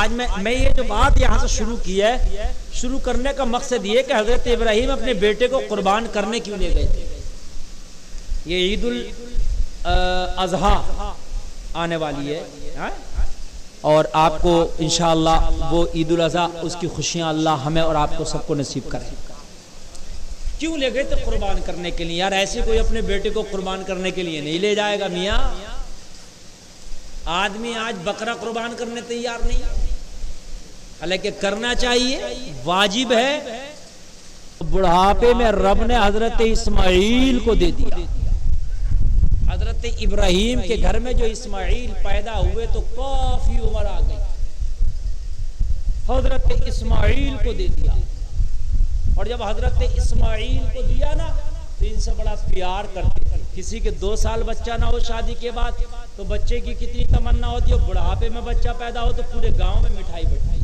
आज मैं ये जो बात यहाँ से शुरू की है, शुरू करने का मकसद ये कि हजरत इब्राहिम अपने बेटे को कुर्बान करने क्यों ले गए थे। ये ईद उल अजहा आने वाली है, हा? और आपको इंशाअल्लाह वो ईद उल अजहा उसकी खुशियां अल्लाह हमें और आपको सबको नसीब करे। क्यों ले गए थे कुर्बान करने के लिए? यार ऐसे कोई अपने बेटे को कुर्बान करने के लिए नहीं ले जाएगा मियाँ। आदमी आज बकरा कुर्बान करने तैयार नहीं, हालांकि करना चाहिए, वाजिब है। बुढ़ापे में रब ने हजरत इस्माइल को दे दिया। हजरत इब्राहिम के घर में जो इस्माइल पैदा हुए तो काफी उम्र आ गई, हजरत इस्माइल को दे दिया। और जब हजरत इस्माइल को दिया ना तो इनसे बड़ा प्यार करते थे। किसी के 2 साल बच्चा ना हो शादी के बाद तो बच्चे की कितनी तमन्ना होती है, बुढ़ापे में बच्चा पैदा हो तो पूरे गांव में मिठाई बैठाई।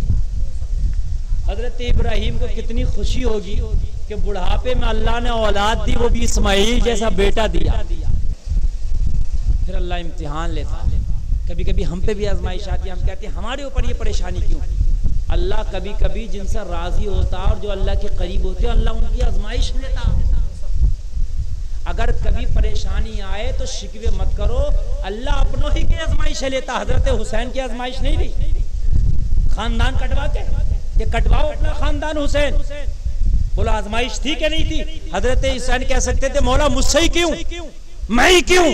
हजरत इब्राहिम को कितनी खुशी होगी कि बुढ़ापे में अल्लाह ने औलाद दी, वो भी इस्माइल जैसा बेटा दिया। फिर अल्लाह इम्तिहान लेता। कभी कभी हम पे भी आजमाइश आती है, हम कहते हैं हमारे ऊपर ये परेशानी क्यों। अल्लाह कभी कभी जिनसे राजी होता और जो अल्लाह के करीब होते हैं अल्लाह उनकी आजमाइश लेता। अगर कभी परेशानी आए तो शिकवे मत करो, अल्लाह अपनों ही की आजमाइश लेता। हजरत हुसैन की आजमाइश नहीं ली, खानदान कटवा के ये कटवाओ अपना खानदान हुसैन। बोला आजमाइश थी कि नहीं थी? हजरत हुसैन कह सकते थे मौला मुझसे ही क्यों, मैं ही क्यों।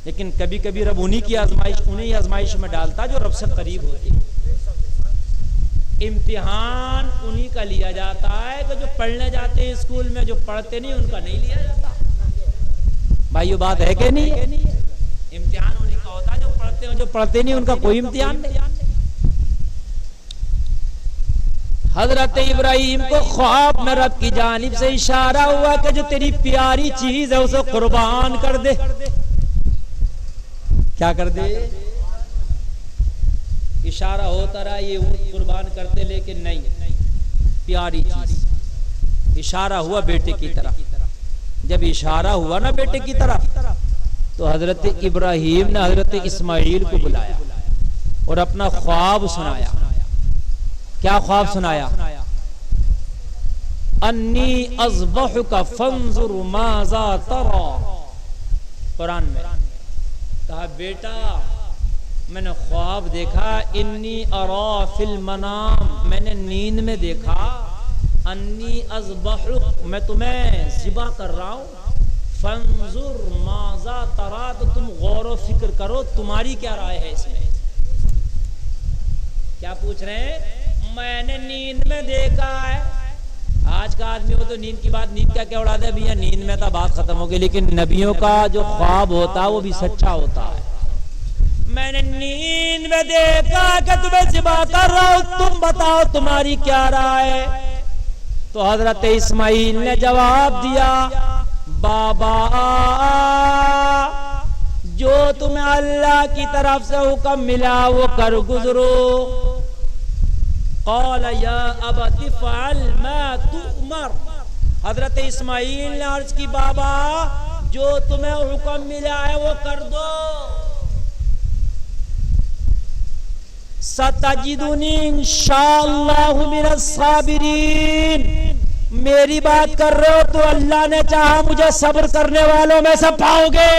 लेकिन कभी कभी रब उन्हीं की आजमाइश, उन्हीं आजमाइश में डालता जो रब से करीब होती। इम्तिहान उन्हीं का लिया जाता है कि जो पढ़ने जाते हैं स्कूल में, जो पढ़ते नहीं उनका नहीं लिया जाता। भाई ये बात है कि नहीं? इम्तिहान उन्हीं का होता है जो पढ़ते हैं, जो पढ़ते नहीं उनका कोई इम्तिहान नहीं। हजरत इब्राहिम को ख्वाब में रब की जानिब से इशारा हुआ कि जो तेरी प्यारी चीज है उसे कुर्बान कर दे। क्या कर दे? इशारा होता रहा ये ऊंट कुर्बान करते, लेकिन नहीं, प्यारी चीज। इशारा हुआ बेटे की तरफ। जब इशारा हुआ ना बेटे की तरफ तो हजरत इब्राहिम ने हजरत इस्माइल को बुलाया और अपना ख्वाब सुनाया। क्या ख्वाब सुनाया? अन्नी अज़बहुका फंजुर माज़ा तरा। कुरान में कहा बेटा मैंने ख्वाब देखा, इन्नी अरा फिल मनाम, मैंने नींद में देखा, अन्नी अज़बहुक, मैं तुम्हें ज़िबा कर रहा हूँ, फंजुर माज़ा तरा, तो तुम गौर व फिक्र करो तुम्हारी क्या राय है इसमें। क्या पूछ रहे हैं? मैंने नींद में देखा है। आज का आदमी हो तो नींद की बात, नींद क्या उड़ा दे भैया, नींद में तो बात खत्म हो गई। लेकिन नबियों का जो ख्वाब होता है वो भी सच्चा होता है। मैंने नींद में देखा कि तुम्हें ज़िबा कर रहा हूं, तुम बताओ तुम्हारी क्या राय है। तो हजरत इस्माइल ने जवाब दिया, बाबा जो तुम्हें अल्लाह की तरफ से हुक्म मिला वो कर गुजरो। क़ाल या अबति फ़अल मा तुअमर। हजरत इस्माइल ने अर्ज की बाबा जो तुम्हें हुक्म मिला है वो कर दो। सतजिदुनी इंशाअल्लाहु मिनस साबिरीन। मेरी बात कर रहे हो तो अल्लाह ने चाहा मुझे सब्र करने वालों में से पाओगे।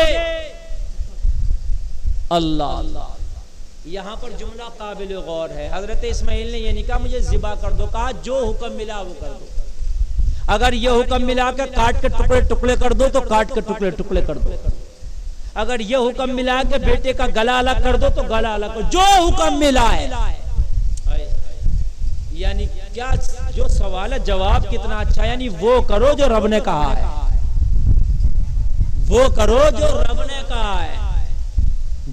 अल्लाह अल्लाह। यहाँ पर जुमला काबिल गौर है। हजरत इस्माइल ने ये नहीं कहा मुझे ज़िबा कर दो, कहा जो हुक्म मिला वो कर दो। अगर ये हुक्म मिला के काट के टुकड़े टुकड़े कर दो तो काट के टुकड़े टुकड़े कर दो। अगर ये हुक्म मिला के बेटे का गला अलग कर दो तो गला अलग कर, जो हुक्म मिला है। यानी क्या जो सवाल है जवाब कितना अच्छा, यानी वो करो जो रब ने कहा है, वो करो जो रब ने कहा है।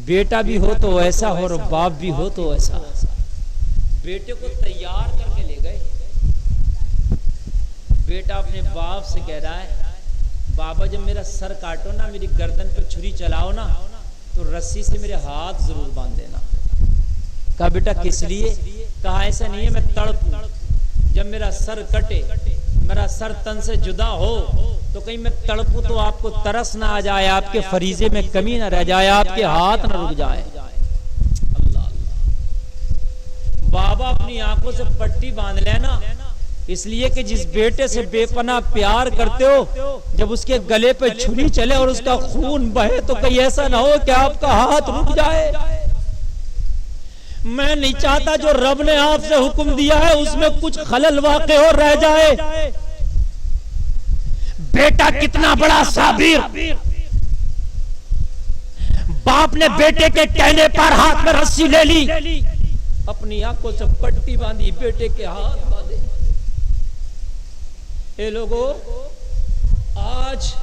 बेटा भी हो तो ऐसा हो और बाप भी हो तो ऐसा। बेटे को तैयार करके ले गए। बेटा अपने बाप से कह रहा है बाबा जब मेरा सर काटो ना, मेरी गर्दन पे छुरी चलाओ ना, तो रस्सी से मेरे हाथ जरूर बांध देना। कहा बेटा किस लिए? कहा ऐसा नहीं है मैं तड़पूं, जब मेरा सर कटे, मेरा सर तन से जुदा हो तो कहीं मैं तड़पूं तो आपको तरस ना आ जाए, आपके फरीजे में कमी ना रह जाए, आपके हाथ ना रुक जाए। अल्लाह। बाबा अपनी आंखों से पट्टी बांध लेना, इसलिए कि जिस बेटे से बेपनाह प्यार करते हो, जब उसके गले पे छुरी चले और उसका खून बहे तो कहीं ऐसा ना हो कि आपका हाथ रुक जाए। मैं नहीं चाहता जो रब ने आपसे हुक्म दिया है उसमें कुछ खलल वाक़े हो रह जाए। बेटा कितना बड़ा साबिर, बाप ने बेटे के कहने पर हाथ में रस्सी ले ली, अपनी आंखों से पट्टी बांधी, बेटे के हाथ बांधे। ए लोगों, आज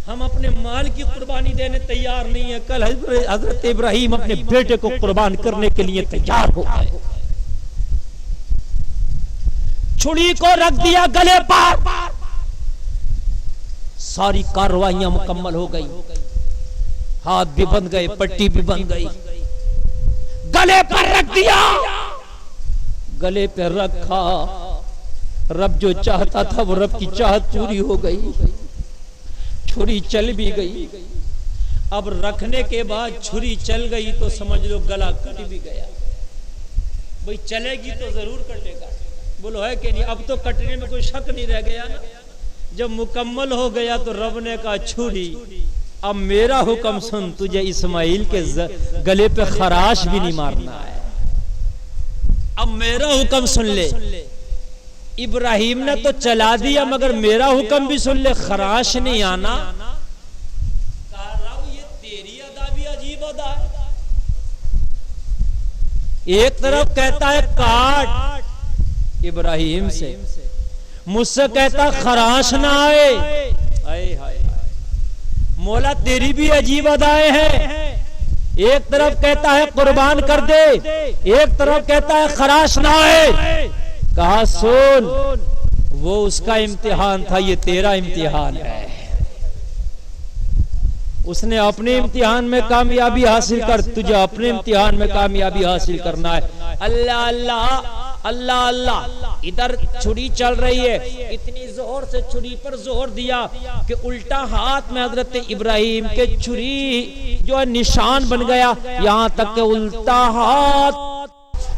हम अपने माल की कुर्बानी देने तैयार नहीं है, कल हजरत इब्राहिम अपने बेटे को कुर्बान करने के लिए तैयार हो गए। छुरी को रख दिया गले पर, सारी कार्रवाइयां मुकम्मल हो गई, हाथ भी बंध गए, पट्टी भी बंध गई, गले पर रख दिया। गले पे रखा, रब जो चाहता था वो रब की चाहत पूरी हो गई, छुरी चल भी गई। अब रखने के बाद छुरी चल गई तो समझ लो गला कट भी गया। भाई चलेगी तो जरूर कटेगा, बोलो है कि नहीं? अब तो कटने में कोई शक नहीं रह गया ना। जब मुकम्मल हो गया तो रब ने कहा छुरी, अब मेरा हुक्म सुन, तुझे इस्माइल के गले पे खराश भी नहीं मारना है, अब मेरा हुक्म सुन ले। इब्राहिम ने तो चला दिया मगर मेरा हुक्म भी सुन ले, खराश नहीं आना। ये तेरी अदा भी अजीब अदा है। एक तरफ कहता है काट इब्राहिम से, मुझसे कहता खराश ना आए। आए हाय, मौला तेरी भी अजीब अदाएं हैं। एक तरफ कहता है कुर्बान कर दे, एक तरफ कहता है खराश ना आए। कहा सुन, वो उसका इम्तिहान था, ये तेरा इम्तिहान है। उसने अपने इम्तिहान में कामयाबी हासिल कर, तुझे अपने इम्तिहान में कामयाबी हासिल करना है। अल्लाह अल्लाह अल्लाह अल्लाह। इधर छुरी चल रही है, इतनी जोर से छुरी पर जोर दिया कि उल्टा हाथ में हजरत इब्राहिम के छुरी जो है निशान बन गया, यहां तक के उल्टा हाथ,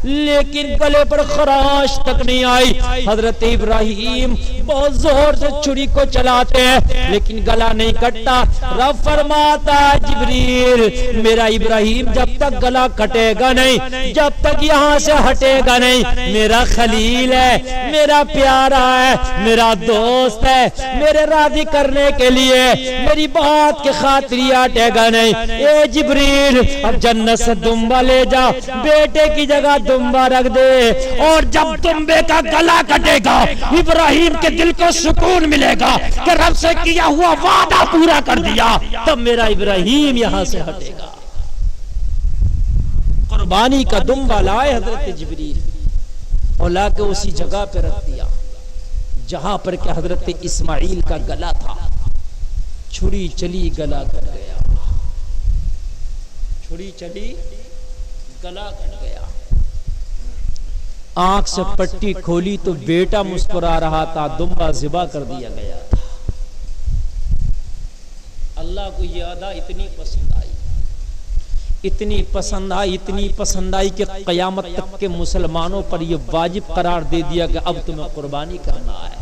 लेकिन गले पर खराश तक नहीं आई। हजरत इब्राहिम बहुत जोर से छुरी को चलाते हैं लेकिन गला नहीं कटता। रब फरमाता है जिब्रील, मेरा इब्राहिम जब तक गला कटेगा नहीं, जब तक यहाँ से हटेगा नहीं, मेरा खलील है, मेरा प्यारा है, मेरा दोस्त है, मेरे राजी करने के लिए मेरी बात के खातिर हटेगा नहीं। ए जिब्रील, अब जन्नत से दुम्बा ले जा, बेटे की जगह दुम्बा रख दे, और जब दुम्बे का गला कटेगा इब्राहिम के दिल को सुकून मिलेगा कि रब से किया हुआ वादा पूरा कर दिया, तब मेरा इब्राहिम यहां से हटेगा। कुर्बानी का दुम्बा लाए हजरत जिब्रील और लाके उसी जगह पे रख दिया जहां पर क्या हजरत इस्माइल का गला था। छुरी चली, गला कट गया, छुरी चली, गला कट गया। आंख से पट्टी खोली तो बेटा मुस्कुरा रहा था, दुम्बा ज़िबा कर दिया गया था। अल्लाह को यह अदा इतनी पसंद आई, इतनी पसंद आई, इतनी पसंद आई कि क़यामत तक के मुसलमानों पर यह वाजिब करार दे दिया कि अब तुम्हें कुर्बानी करना है।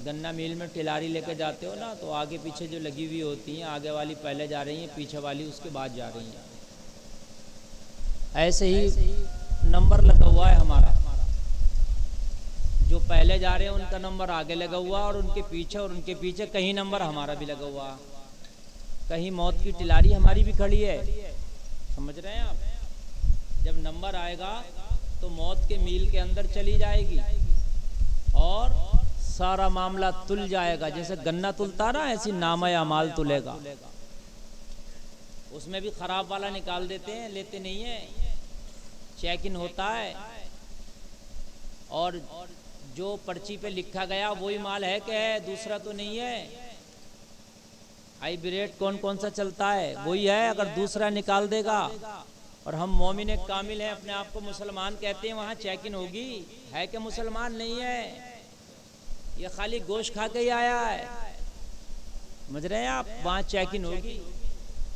गन्ना मिल में टिलारी लेकर जाते हो ना, तो आगे पीछे जो लगी हुई होती हैं, आगे वाली पहले जा रही है, पीछे वाली उसके बाद जा रही है। ऐसे ही नंबर लगा हुआ है हमारा, जो पहले जा रहे हैं उनका नंबर आगे लगा हुआ और उनके पीछे कहीं नंबर हमारा भी लगा हुआ, कहीं मौत की टिलारी हमारी भी खड़ी है। समझ रहे हैं आप? जब नंबर आएगा तो मौत के मील के अंदर चली जाएगी और सारा मामला तुल जाएगा। जैसे गन्ना तुलता ना, ऐसी नामा अमाल तुलेगा। उसमें भी खराब वाला निकाल देते हैं, लेते नहीं है, चेक इन होता है और जो पर्ची पे लिखा गया वही माल है कि है, दूसरा तो नहीं है। हाइब्रिड कौन कौन सा चलता है वही है। अगर दूसरा निकाल देगा, और हम मोमिन कामिल हैं, अपने आप को मुसलमान कहते हैं, वहाँ चेक इन होगी, है कि मुसलमान नहीं है, ये खाली गोश्त खा के ही आया है। समझ रहे हैं आप? वहाँ चेक इन होगी।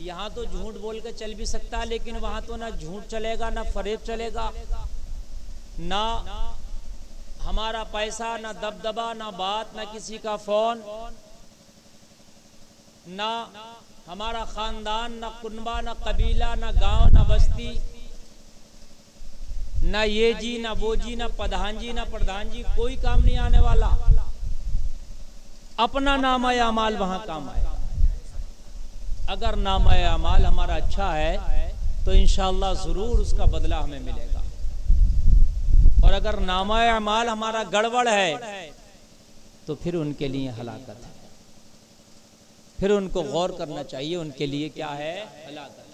यहाँ तो झूठ बोल के चल भी सकता है, लेकिन वहाँ तो ना झूठ चलेगा ना फरेब चलेगा। ना हमारा पैसा, ना दबदबा, ना बात, ना किसी का फोन, ना हमारा खानदान, ना कुनबा, ना कबीला, ना गांव, ना बस्ती, ना ये जी, ना वो जी, ना प्रधान जी, ना प्रधान जी, कोई काम नहीं आने वाला। अपना नामा अमाल वहां काम आएगा। अगर नामा अमाल हमारा अच्छा है तो इंशाअल्लाह जरूर उसका बदला हमें मिलेगा, और अगर नामा अमाल हमारा गड़बड़ है तो फिर उनके लिए हलाकत है, फिर उनको गौर करना चाहिए, उनके लिए क्या है? हलाकत।